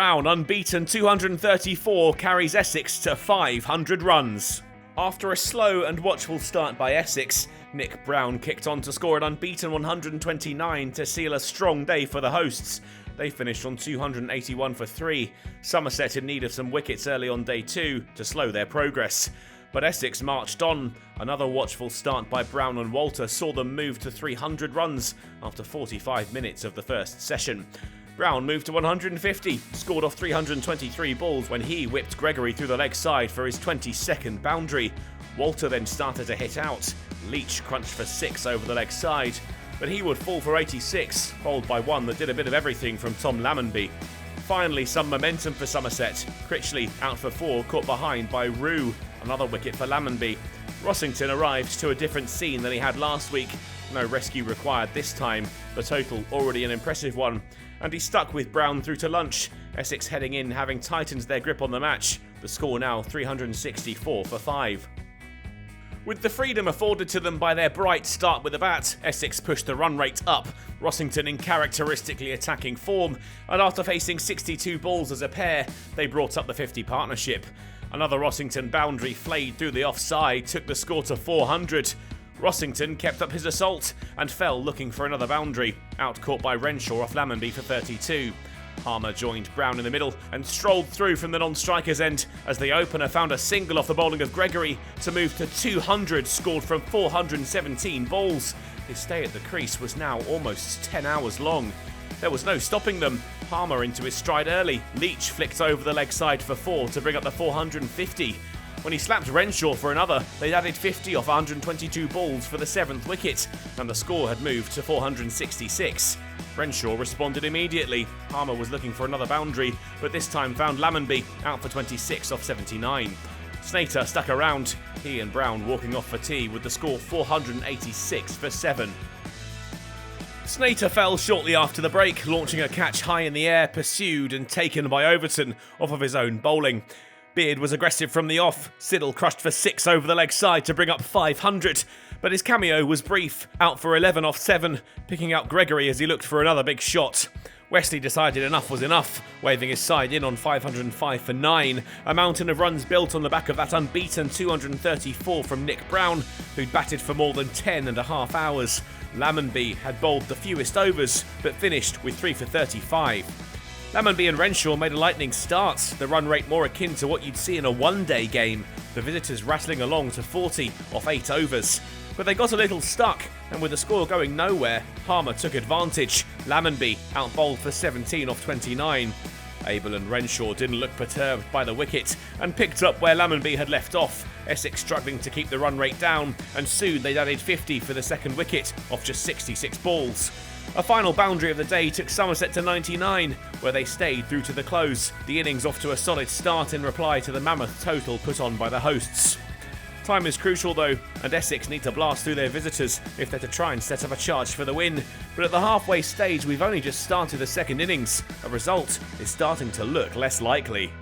Brown, unbeaten 234, carries Essex to 500 runs. After a slow and watchful start by Essex, Nick Brown kicked on to score an unbeaten 129 to seal a strong day for the hosts. They finished on 281 for 3, Somerset in need of some wickets early on day 2 to slow their progress. But Essex marched on. Another watchful start by Brown and Walter saw them move to 300 runs after 45 minutes of the first session. Brown moved to 150, scored off 323 balls when he whipped Gregory through the leg side for his 22nd boundary. Walter then started to hit out. Leach crunched for 6 over the leg side, but he would fall for 86, bowled by one that did a bit of everything from Tom Lammonby. Finally, some momentum for Somerset. Critchley out for 4, caught behind by Rue. Another wicket for Lammonby. Rossington arrived to a different scene than he had last week. No rescue required this time, the total already an impressive one. And he stuck with Brown through to lunch. Essex heading in having tightened their grip on the match. The score now 364 for 5. With the freedom afforded to them by their bright start with the bat, Essex pushed the run rate up, Rossington in characteristically attacking form, and after facing 62 balls as a pair, they brought up the 50 partnership. Another Rossington boundary flayed through the offside took the score to 400. Rossington kept up his assault and fell looking for another boundary, out caught by Renshaw off Lammonby for 32. Harmer joined Brown in the middle and strolled through from the non-striker's end as the opener found a single off the bowling of Gregory to move to 200 scored from 417 balls. His stay at the crease was now almost 10 hours long. There was no stopping them. Harmer into his stride early. Leach flicked over the leg side for 4 to bring up the 450. When he slapped Renshaw for another, they'd added 50 off 122 balls for the 7th wicket, and the score had moved to 466. Renshaw responded immediately. Harmer was looking for another boundary, but this time found Lammonby out for 26 off 79. Snater stuck around, he and Brown walking off for tea with the score 486 for 7. Snater fell shortly after the break, launching a catch high in the air, pursued and taken by Overton off of his own bowling. Beard was aggressive from the off. Siddle crushed for 6 over the leg side to bring up 500, but his cameo was brief, out for 11 off 7, picking out Gregory as he looked for another big shot. Wesley decided enough was enough, waving his side in on 505 for 9, a mountain of runs built on the back of that unbeaten 234 from Nick Brown, who'd batted for more than 10.5 hours. Lammonby had bowled the fewest overs, but finished with 3 for 35. Lammonby and Renshaw made a lightning start, the run rate more akin to what you'd see in a one-day game, the visitors rattling along to 40 off 8 overs. But they got a little stuck, and with the score going nowhere, Harmer took advantage. Lammonby out-bowled for 17 off 29. Abel and Renshaw didn't look perturbed by the wicket, and picked up where Lammonby had left off, Essex struggling to keep the run rate down, and soon they'd added 50 for the 2nd wicket off just 66 balls. A final boundary of the day took Somerset to 99, where they stayed through to the close, the innings off to a solid start in reply to the mammoth total put on by the hosts. Time is crucial though, and Essex need to blast through their visitors if they're to try and set up a charge for the win, but at the halfway stage we've only just started the 2nd innings. A result is starting to look less likely.